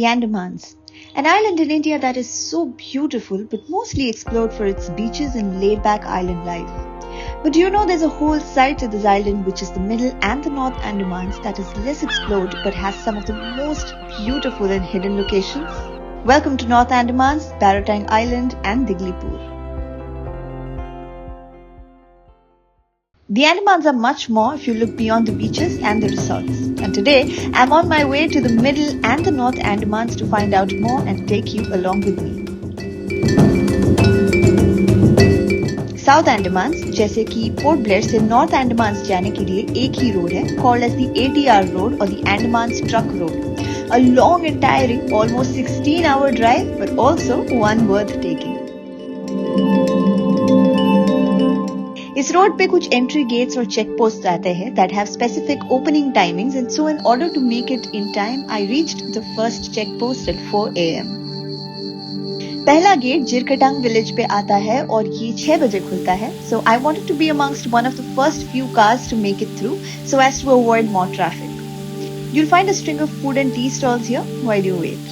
Andamans, an island in India that is so beautiful but mostly explored for its beaches and laid-back island life. But do you know there's a whole side to this island which is the Middle and the North Andamans that is less explored but has some of the most beautiful and hidden locations? Welcome to North Andamans, Baratang Island and Diglipur. The Andamans are much more if you look beyond the beaches and the resorts. And today, I'm on my way to the Middle and the North Andamans to find out more and take you along with me. South Andamans, जैसे कि port Blair से north अंडमान्स जाने के लिए एक ही road है, called as the ATR road or the Andamans Truck Road. A long and tiring, almost 16-hour drive, but also one worth taking. इस road पे कुछ एंट्री गेट्स और चेक पोस्ट आते हैं that have specific opening timings, and so in order to make it in time, I reached the first check post at 4 a.m. पहला gate जिरकटांग village पे आता है और ये 6 बजे खुलता है. So I wanted to be amongst one of the first few cars to make it through so as to avoid more traffic. You'll find a string of food and tea stalls here while you wait.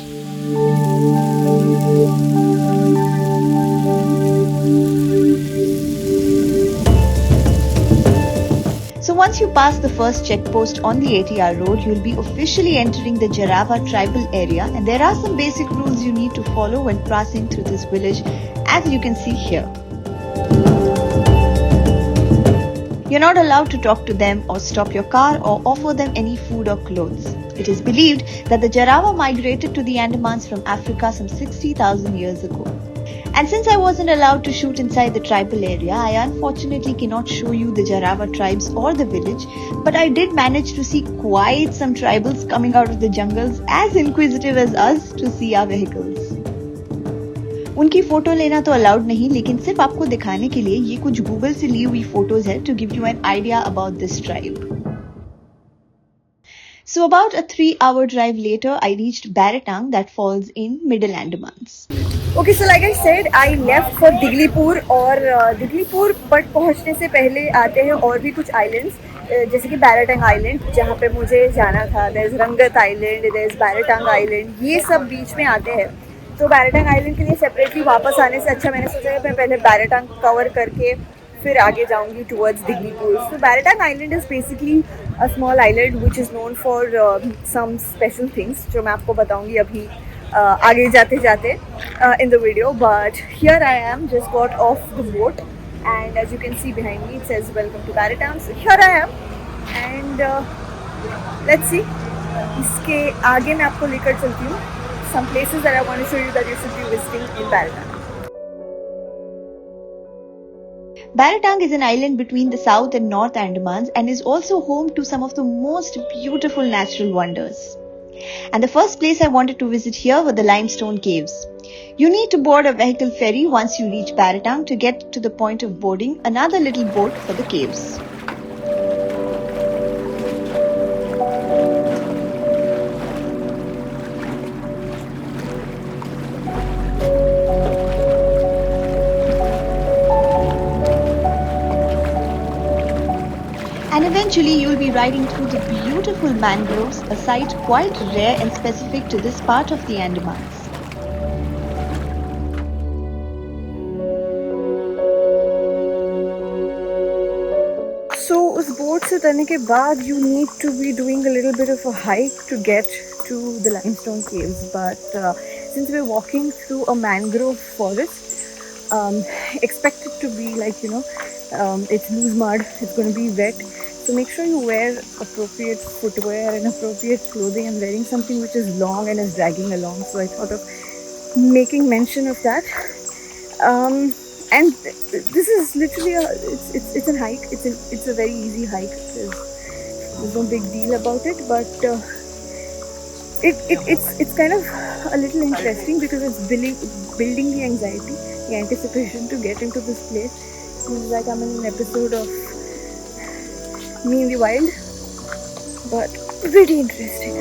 So once you pass the first checkpost on the ATR road, you'll be officially entering the Jarawa tribal area, and there are some basic rules you need to follow when passing through this village, as you can see here. You're not allowed to talk to them or stop your car or offer them any food or clothes. It is believed that the Jarawa migrated to the Andamans from Africa some 60,000 years ago. And since I wasn't allowed to shoot inside the tribal area, I unfortunately cannot show you the Jarawa tribes or the village, but I did manage to see quite some tribals coming out of the jungles, as inquisitive as us to see our vehicles. उनकी photo लेना तो allowed नहीं, लेकिन सिर्फ आपको दिखाने के लिए ये कुछ गूगल से ली हुई फोटोज है to give you an idea about this tribe. So about a 3-hour drive later, I reached Baratang that falls in Middle Andamans. Okay, so like I said, I left for Diglipur और Diglipur but पहुँचने से पहले आते हैं और भी कुछ islands, जैसे कि Baratang Island जहाँ पे मुझे जाना था. There's रंगत Island, there's Baratang Island, ये सब बीच में आते हैं. तो Baratang Island के लिए सेपरेटली वापस आने से अच्छा मैंने सोचा मैं पहले Baratang कवर करके फिर आगे जाऊँगी towards Diglipur. So Baratang Island is basically a small island which is known for some special things जो मैं आपको बताऊँगी अभी आगे जाते जाते in the video. But here I am, just got off the boat, and as you can see behind me it says welcome to Baratang. So here I am, and let's see इसके आगे मैं आपको लेकर चलती हूँ some places that I want to show you that you should be visiting in Baratang. Baratang is an island between the South and North Andamans and is also home to some of the most beautiful natural wonders. And the first place I wanted to visit here were the Limestone caves. You need to board a vehicle ferry once you reach Baratang to get to the point of boarding another little boat for the caves. And eventually you'll be riding through the beautiful mangroves, a sight quite rare and specific to this part of the Andamans. So उस boat से उतरने के बाद you need to be doing a little bit of a hike to get to the limestone caves. But since we're walking through a mangrove forest, expect it to be like, it's loose mud, it's going to be wet. So make sure you wear appropriate footwear and appropriate clothing. I'm wearing something which is long and is dragging along, so I thought of making mention of that. And this is literally it's a hike. It's a very easy hike. There's no big deal about it, but it's kind of a little interesting because it's building the anxiety, the anticipation to get into this place. It's like I'm in an episode of Me in the Wild, but pretty interesting.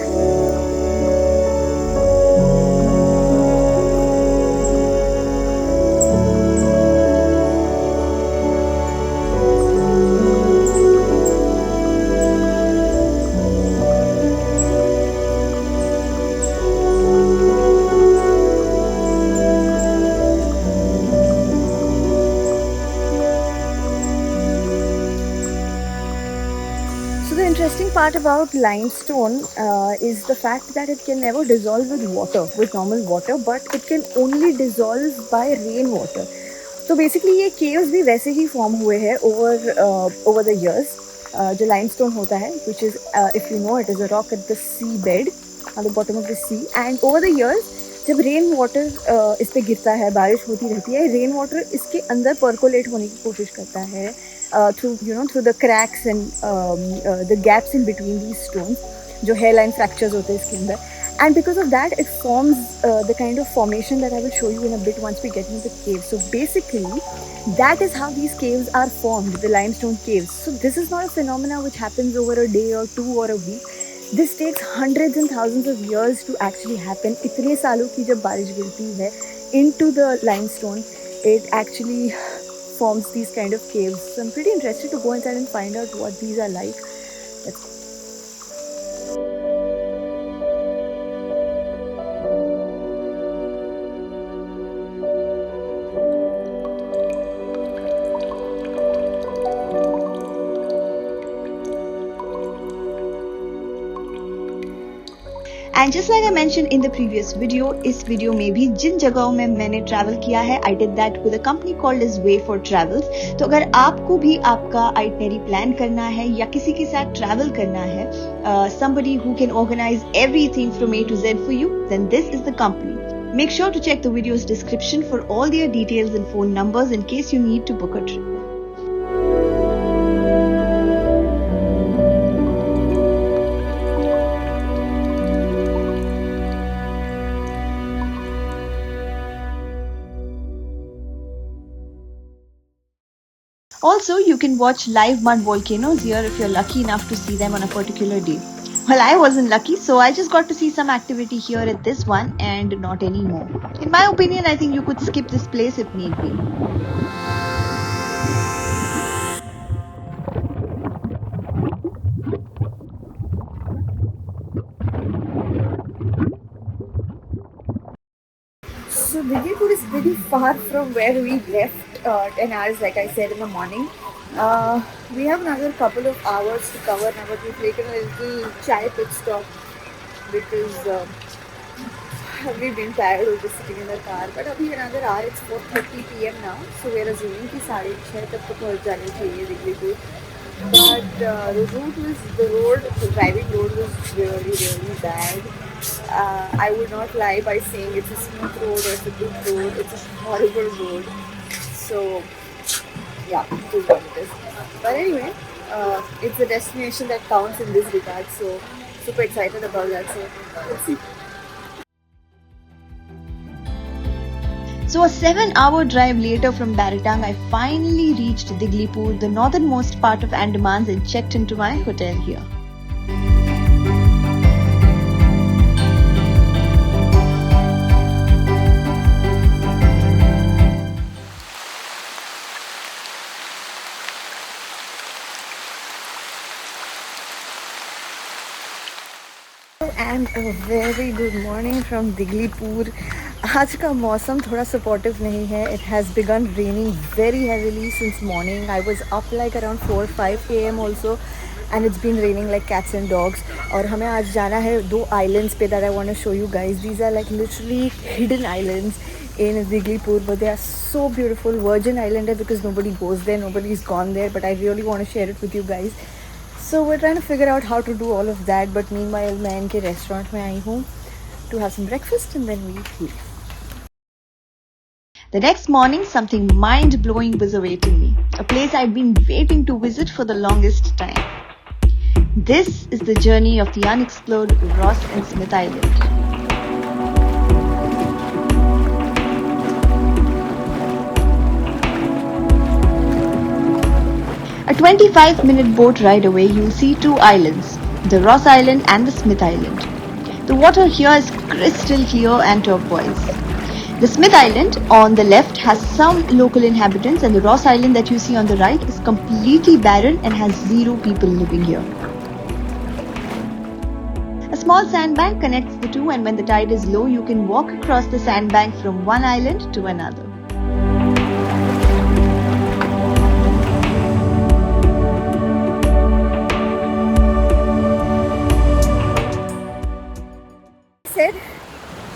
interesting part about limestone is the fact that it can never dissolve with water, with normal water, but it can only dissolve by rainwater. तो basically ये caves भी वैसे ही form हुए हैं over the years. जो limestone होता है, which is if you know, it is a rock at the seabed on the bottom of the sea, and over the years जब रेन वाटर इस पर गिरता है, बारिश होती रहती है, रेन वाटर इसके अंदर पर्कोलेट होने की कोशिश करता है through the cracks and the gaps in between these stones, जो हेयर लाइन फ्रैक्चर्स होते हैं इसके अंदर. And because of that, it forms the kind of formation that I will show you in a bit once we get into the cave. So basically, that is how these caves are formed, the limestone caves. So this is not a phenomena which happens over a day or two or a week. This takes hundreds and thousands of years to actually happen. इतने सालों की जब बारिश गिरती है into the limestone, it actually forms these kind of caves. So I'm pretty interested to go inside and find out what these are like. Let's go. And just like I mentioned in the previous video, इस video में भी जिन जगहों में मैंने travel किया है, I did that with a company called as Way for Travels. तो अगर आपको भी आपका आइटनरी प्लान करना है या किसी के साथ ट्रैवल करना है, somebody who can organize everything from A to Z for you, then this is the company. Make sure to check the video's description for all their details and phone numbers in case you need to book a trip. Also, you can watch live mud volcanoes here if you're lucky enough to see them on a particular day. Well, I wasn't lucky, so I just got to see some activity here at this one and not anymore. In my opinion, I think you could skip this place if need be. So Diglipur is pretty far from where we left. 10 hours, like I said, in the morning. We have another couple of hours to cover now, but we've taken a little chai pit stop because we've been tired of just sitting in the car. But abhi another hour, it's 4:30 p.m. now, so we're assuming कि 6:30 तक तो पहुँच जाने चाहिए दिग्लिपुर. But the driving road was really bad. I would not lie by saying it's a smooth road or it's a good road. It's a horrible road. So yeah, it is what it is. But anyway, it's the destination that counts in this regard. So super excited about that. So let's see. So a 7-hour drive later from Baratang, I finally reached Diglipur, the northernmost part of Andamans, and checked into my hotel here. And a very good morning from Diglipur. आज का मौसम थोड़ा supportive नहीं है. It has begun raining very heavily since morning. I was up like around 4-5 a.m. also, and it's been raining like cats and dogs. और हमें आज जाना है 2 islands पे that I want to show you guys. These are like literally hidden islands in Diglipur, but they are so beautiful. Virgin Island है because nobody goes there, nobody's gone there, but I really want to share it with you guys. So we're trying to figure out how to do all of that, but meanwhile मैं इनके restaurant में आई हूँ to have some breakfast and then we leave. The next morning, something mind-blowing was awaiting me, a place I'd been waiting to visit for the longest time. This is the journey of the unexplored Ross and Smith Island. A 25-minute boat ride away, you'll see 2 islands, the Ross Island and the Smith Island. The water here is crystal clear and turquoise. The Smith Island on the left has some local inhabitants, and the Ross Island that you see on the right is completely barren and has 0 people living here. A small sandbank connects the two, and when the tide is low, you can walk across the sandbank from one island to another. said,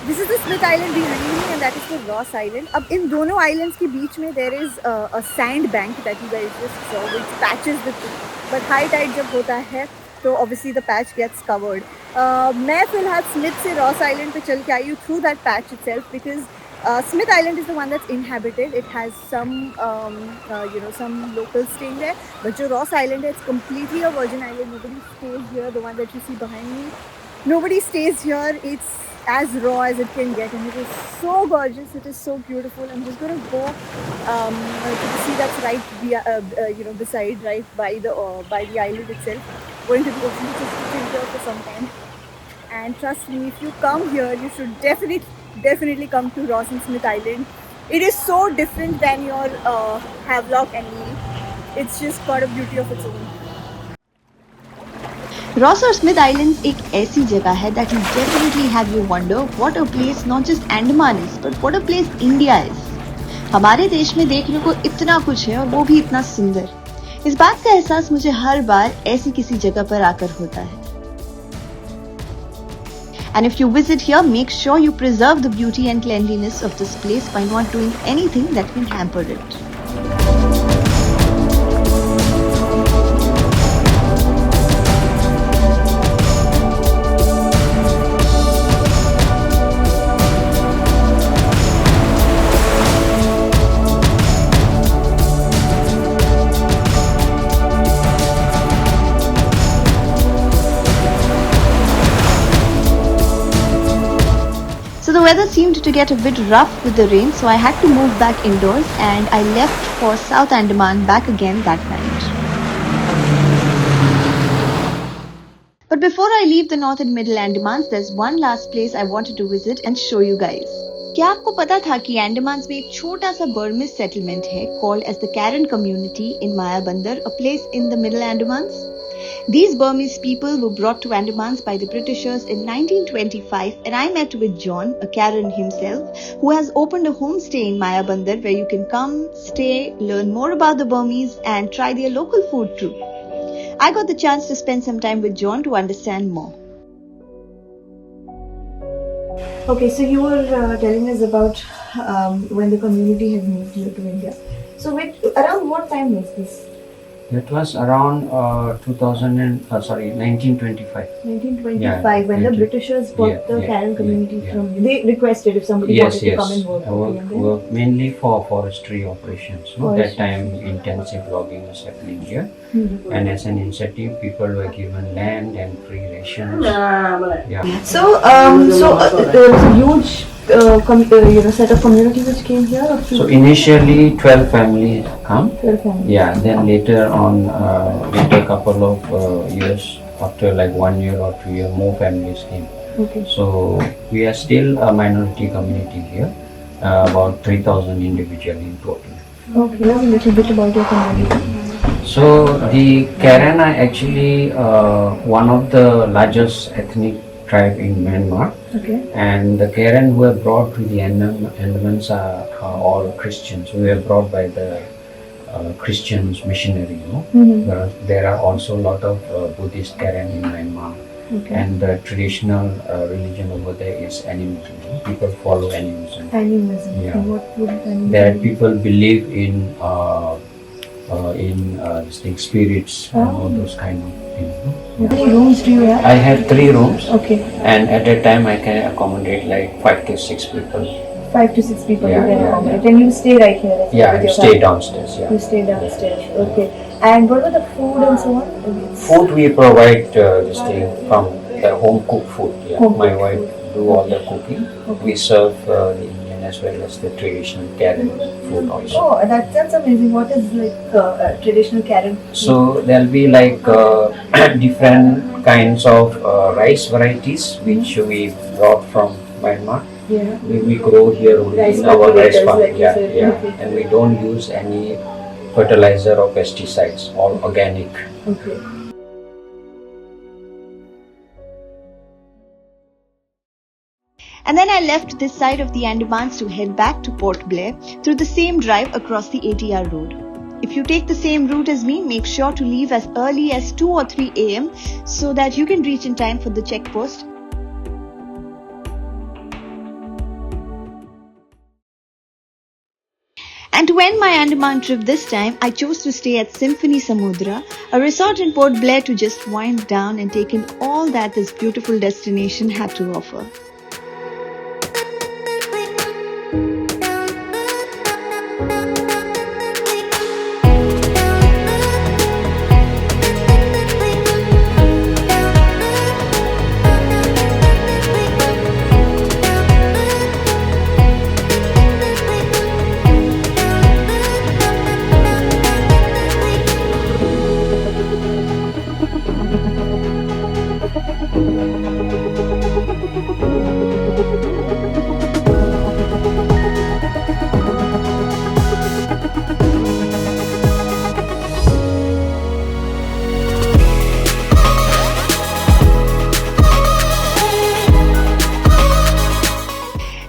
this is the Smith Island behind me and that is the Ross Island. अब इन दोनों islands के बीच में there is a sand bank that you guys just saw which patches the two. But high tide जब होता है तो obviously the patch gets covered. मैं फिलहाल Smith से Ross Island पे चल के आई हूँ through that patch itself because Smith Island is the one that's inhabited. It has some some locals staying there. But जो Ross Island है, it's completely a virgin island. Nobody stays here. The one that you see behind me, nobody stays here. It's as raw as it can get, and it is so gorgeous. It is so beautiful. I'm just gonna go to the sea that's right beside, right by the island itself. Going to the ocean to just chill here for some time. And trust me, if you come here, you should definitely come to Ross and Smith Island. It is so different than your Havelock and Neil. It's just got a beauty of its own. Ross और Smith islands एक ऐसी जगह है that will definitely have you wonder what a place not just Andaman is, but what a place India is. हमारे देश में देखने को इतना कुछ है और वो भी इतना सुंदर. इस बात का एहसास मुझे हर बार ऐसी किसी जगह पर आकर होता है. And if you visit here, make sure you preserve the beauty and cleanliness of this place by not doing anything that can hamper it. So the weather seemed to get a bit rough with the rain, so I had to move back indoors and I left for South Andaman back again that night. But before I leave the North and Middle Andamans, there's one last place I wanted to visit and show you guys. क्या आपको पता था कि Andamans में एक छोटा सा Burmese settlement है called as the Caron community in Mayabunder, a place in the Middle Andamans? These Burmese people were brought to Andamans by the Britishers in 1925, and I met with John, a Caron himself, who has opened a homestay in Mayabunder where you can come, stay, learn more about the Burmese and try their local food too. I got the chance to spend some time with John to understand more. Okay, so you were telling us about when the community had moved here to India. So around what time was this? It was around 1925. 1925, when the Britishers brought the Caron community from you. They requested if somebody wanted to come and work. Mainly for forestry operations. That time intensive logging was happening here. Mm-hmm. And as an incentive, people were given land and free rations. So there was a huge set of community which came here? So initially 12 families come. 12 families. Yeah, then later on, after a couple of years, after like 1 year or 2 years, more families came. Okay. So we are still a minority community here, about 3,000 individuals in total. Okay, tell me a little bit about your community. So the Caron are actually one of the largest ethnic tribe in Myanmar. Okay. And the Caron who are brought to the Andamans are all Christians. We were brought by the Christians missionary. Mm-hmm. There are also a lot of Buddhist Caron in Myanmar. Okay. And the traditional religion over there is animism. People follow animism. Animism. Yeah. What would animism There be? people believe in spirits and all those kind of things. How many rooms do you have? I have 3 rooms. Okay. And at a time I can accommodate like 5 to 6 people. 5 to 6 people Yeah, you can yeah, accommodate. yeah. And you stay right here? Yeah, with I your stay family? downstairs. Yeah. You stay downstairs. Okay. And what about the food and so on? Food we provide this thing from the home cooked food. Yeah. Home My cooked wife food. do all the cooking. Okay. We serve the Indian as well as the traditional Caron food also. Oh, that's amazing. What is like traditional Caron food? So there'll be like different kinds of rice varieties which we brought from Myanmar. Yeah. We grow here only Rice in our rice cultivators, farm. like you Yeah, said. yeah. Okay. And we don't use any fertilizer or pesticides, all organic. Okay. And then I left this side of the Andamans to head back to Port Blair through the same drive across the ATR road. If you take the same route as me, make sure to leave as early as 2 or 3 a.m. so that you can reach in time for the check post. And to end my Andaman trip this time, I chose to stay at Symphony Samudra, a resort in Port Blair, to just wind down and take in all that this beautiful destination had to offer.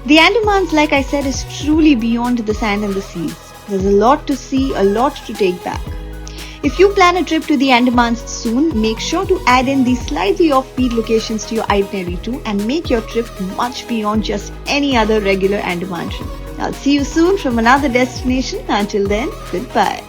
The Andamans, like I said, is truly beyond the sand and the seas. There's a lot to see, a lot to take back. If you plan a trip to the Andamans soon, make sure to add in these slightly offbeat locations to your itinerary too and make your trip much beyond just any other regular Andaman trip. I'll see you soon from another destination. Until then, goodbye.